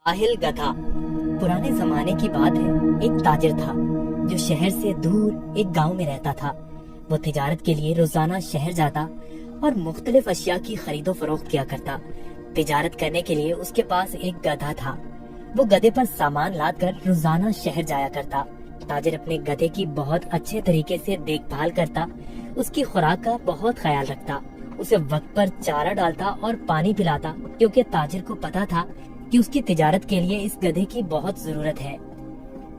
आहिल गधा। पुराने जमाने की बात है। एक ताजिर था जो शहर से दूर एक गांव में रहता था। वो तिजारत के लिए रोजाना शहर जाता और मुख्तलिफ अशिया की खरीदो फरोख्त किया करता। तिजारत करने के लिए उसके पास एक गधा था। वो गधे पर सामान लाद कर रोजाना शहर जाया करता। ताजिर अपने गधे की बहुत अच्छे तरीके से देखभाल करता, उसकी खुराक का बहुत ख्याल रखता, उसे वक्त पर चारा डालता और पानी पिलाता, क्योंकि ताजिर को पता था कि उसकी तिजारत के लिए इस गधे की बहुत जरूरत है।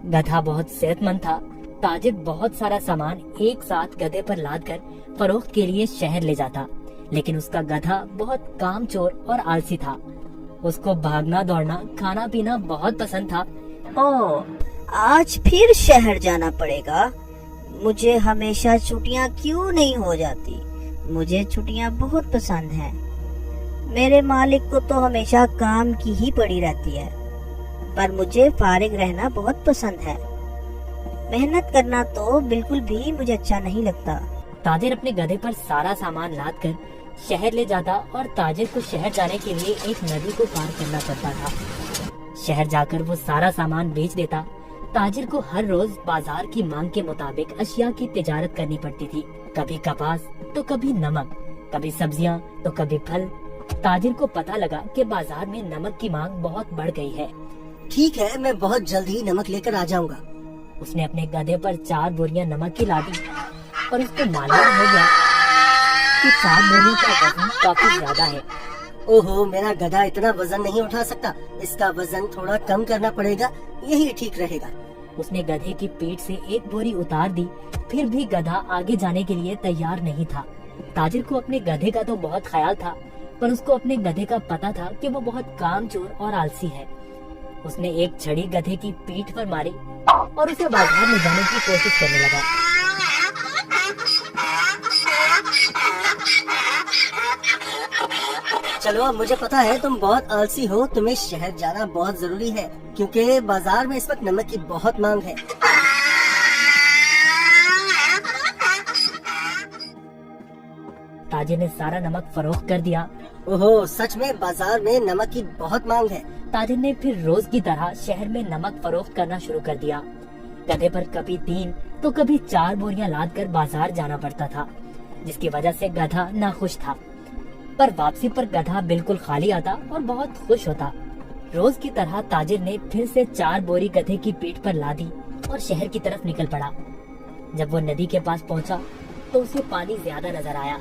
गधा बहुत सेहतमंद था। ताजिर बहुत सारा सामान एक साथ गधे पर लाद कर फरोख्त के लिए शहर ले जाता, लेकिन उसका गधा बहुत कामचोर और आलसी था। उसको भागना दौड़ना, खाना पीना बहुत पसंद था। ओह, आज फिर शहर जाना पड़ेगा। मुझे हमेशा छुट्टियां क्यों नहीं हो जाती? मुझे छुट्टियां बहुत पसंद हैं। मेरे मालिक को तो हमेशा काम की ही पड़ी रहती है, पर मुझे फारिग रहना बहुत पसंद है। मेहनत करना तो बिल्कुल भी मुझे अच्छा नहीं लगता। ताजिर अपने गधे पर सारा सामान लाद कर शहर ले जाता और ताजिर को शहर जाने के लिए एक नदी को पार करना पड़ता था। शहर जाकर वो सारा सामान बेच देता। ताजिर को हर रोज बाजार की मांग के मुताबिक अशिया की तिजारत करनी पड़ती थी। कभी कपास तो कभी नमक, कभी सब्जियां तो कभी फल। ताजिर को पता लगा कि बाजार में नमक की मांग बहुत बढ़ गई है। ठीक है, मैं बहुत जल्द ही नमक लेकर आ जाऊंगा। उसने अपने गधे पर 4 बोरियां नमक की लादी और उसको मालूम हो गया कि 4 बोरियों का वजन काफी ज्यादा है। ओहो, मेरा गधा इतना वजन नहीं उठा सकता। इसका वजन थोड़ा कम करना पड़ेगा, यही ठीक रहेगा। उसने गधे की पीठ से एक बोरी उतार दी, फिर भी गधा आगे जाने के लिए तैयार नहीं था। ताजिर को अपने गधे का तो बहुत ख्याल था, पर उसको अपने गधे का पता था कि वो बहुत कामचोर और आलसी है। उसने एक छड़ी गधे की पीठ पर मारी और उसे बाजार में जाने की कोशिश करने लगा। चलो, मुझे पता है तुम बहुत आलसी हो। तुम्हें शहर जाना बहुत जरूरी है, क्योंकि बाजार में इस वक्त नमक की बहुत मांग है। ताजिर ने सारा नमक फरोख्त कर दिया। ओहो, सच में बाजार में नमक की बहुत मांग है। ताजिर ने फिर रोज की तरह शहर में नमक फरोख्त करना शुरू कर दिया। गधे पर कभी 3 तो कभी 4 बोरियां लाद कर बाजार जाना पड़ता था, जिसकी वजह से गधा नाखुश था। पर वापसी पर गधा बिल्कुल खाली आता और बहुत खुश होता। रोज की तरह ताजिर ने फिर से 4 बोरी गधे की पीठ पर लादी और शहर की तरफ निकल पड़ा। जब वो नदी के पास पहुंचा तो उसे पानी ज्यादा नजर आया।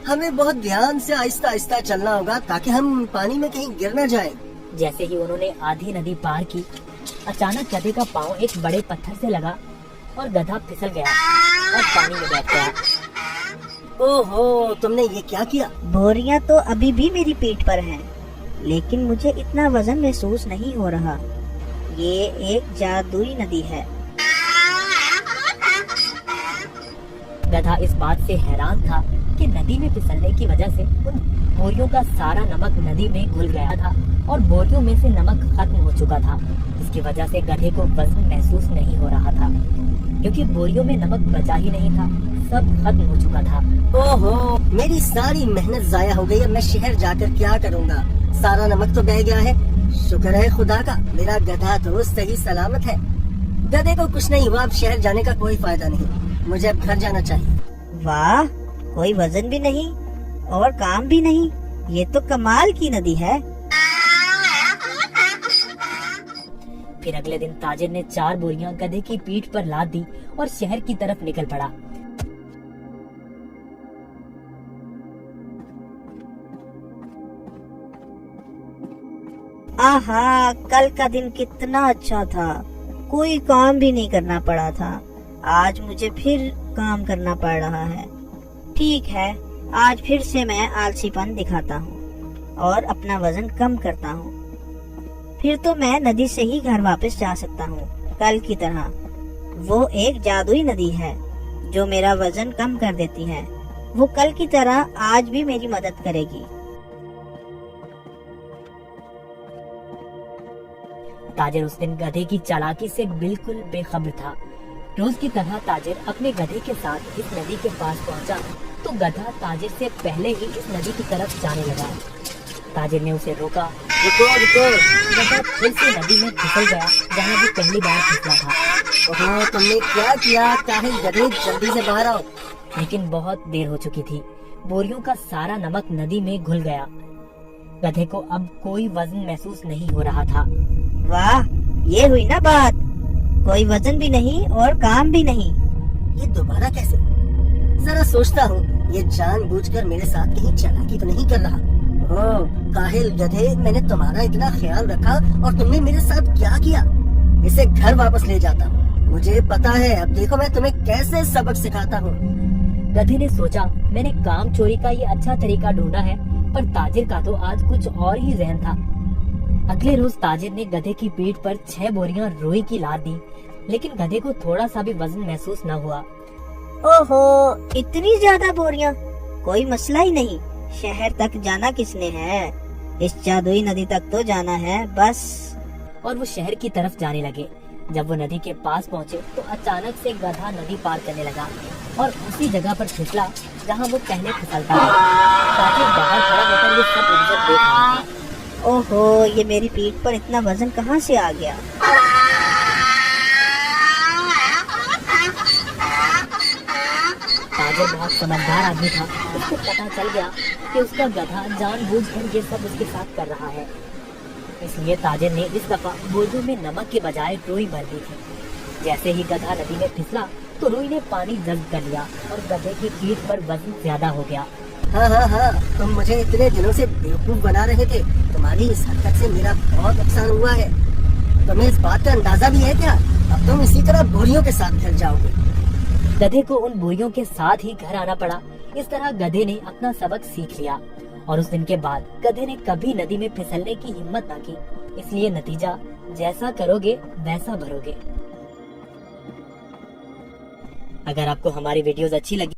हमें बहुत ध्यान से आहिस्ता आहिस्ता चलना होगा, ताकि हम पानी में कहीं गिर न जाएं। जैसे ही उन्होंने आधी नदी पार की, अचानक गधे का पाँव एक बड़े पत्थर से लगा और गधा फिसल गया और पानी में बैठ गया। ओहो, तुमने ये क्या किया? बोरियां तो अभी भी मेरी पीठ पर हैं, लेकिन मुझे इतना वजन महसूस नहीं हो रहा। ये एक जादुई नदी है। गधा इस बात से हैरान था कि नदी में फिसलने की वजह से उन बोरियों का सारा नमक नदी में घुल गया था और बोरियों में से नमक खत्म हो चुका था। इसकी वजह से गधे को वजन महसूस नहीं हो रहा था, क्योंकि बोरियों में नमक बचा ही नहीं था, सब खत्म हो चुका था। ओहो, मेरी सारी मेहनत जाया हो गई। अब मैं शहर जाकर क्या करूँगा? सारा नमक तो बह गया है। शुक्र है खुदा का, मेरा गधा तो सही सलामत है। गधे को कुछ नहीं हुआ। अब शहर जाने का कोई फायदा नहीं, मुझे अब घर जाना चाहिए। वाह, कोई वजन भी नहीं और काम भी नहीं। ये तो कमाल की नदी है। फिर अगले दिन ताजिर ने 4 बोरियां गधे की पीठ पर लाद दी और शहर की तरफ निकल पड़ा। आहा, कल का दिन कितना अच्छा था। कोई काम भी नहीं करना पड़ा था। आज मुझे फिर काम करना पड़ रहा है। ठीक है, आज फिर से मैं आलसीपन दिखाता हूँ और अपना वजन कम करता हूँ। फिर तो मैं नदी से ही घर वापस जा सकता हूँ, कल की तरह। वो एक जादुई नदी है जो मेरा वजन कम कर देती है। वो कल की तरह आज भी मेरी मदद करेगी। ताजिर उस दिन गधे की चालाकी से बिल्कुल बेखबर था। रोज की तरह ताजिर अपने गधे के साथ इस नदी के पास पहुंचा तो गधा ताजिर से पहले ही इस नदी की तरफ जाने लगा। ताजिर ने उसे रोका रुको। गधा फिर से नदी में फिसल गया जहाँ वो पहली बार फिसला था। ओहो, तुमने क्या किया? काहिल गधे, जल्दी से बाहर आओ। लेकिन बहुत देर हो चुकी थी। बोरियों का सारा नमक नदी में घुल गया। गधे को अब कोई वजन महसूस नहीं हो रहा था। वाह, ये हुई ना बात। कोई वजन भी नहीं और काम भी नहीं। ये दोबारा कैसे? जरा सोचता हूँ, ये जानबूझकर मेरे साथ कहीं चालाकी तो नहीं कर रहा। ओह काहिल गधे, मैंने तुम्हारा इतना ख्याल रखा और तुमने मेरे साथ क्या किया? इसे घर वापस ले जाता हूँ। मुझे पता है, अब देखो मैं तुम्हें कैसे सबक सिखाता हूँ। गधे ने सोचा, मैंने काम चोरी का ये अच्छा तरीका ढूंढा है, पर ताजिर का तो आज कुछ और ही जहन था। अगले रोज ताजिर ने गधे की पीठ पर 6 बोरियां रुई की लाद दी, लेकिन गधे को थोड़ा सा भी वजन महसूस न हुआ। ओहो, इतनी ज्यादा बोरियां? कोई मसला ही नहीं। शहर तक जाना किसने है? इस जादुई नदी तक तो जाना है बस। और वो शहर की तरफ जाने लगे। जब वो नदी के पास पहुँचे तो अचानक से गधा नदी पार करने लगा और उसी जगह पर फिसला जहाँ वो पहले फिसलता था। ताजिर बाहर खड़ा होकर ये सब मंजर देख रहा था। ओहो, ये मेरी पीठ पर इतना वजन कहाँ से आ गया? ताजिर बहुत समझदार आदमी था। उसको पता चल गया कि उसका गधा जानबूझकर ये सब उसके साथ कर रहा है। इसलिए ताजिर ने इस दफा बोरियों में नमक के बजाय रुई भर दी थी। जैसे ही गधा नदी में फिसला तो रुई ने पानी जब्त कर लिया और गधे की पीठ पर वजन ज्यादा हो गया। हाँ, तुम मुझे इतने दिनों से बेवकूफ बना रहे थे। तुम्हारी इस हरकत से मेरा बहुत नुकसान हुआ है। तुम्हें इस बात का अंदाजा भी है क्या? अब तुम इसी तरह बोरियों के साथ घर जाओगे। गधे को उन बोरियों के साथ ही घर आना पड़ा। इस तरह गधे ने अपना सबक सीख लिया और उस दिन के बाद गधे ने कभी नदी में फिसलने की हिम्मत न की। इसलिए नतीजा, जैसा करोगे वैसा भरोगे। अगर आपको हमारी वीडियोस अच्छी लगी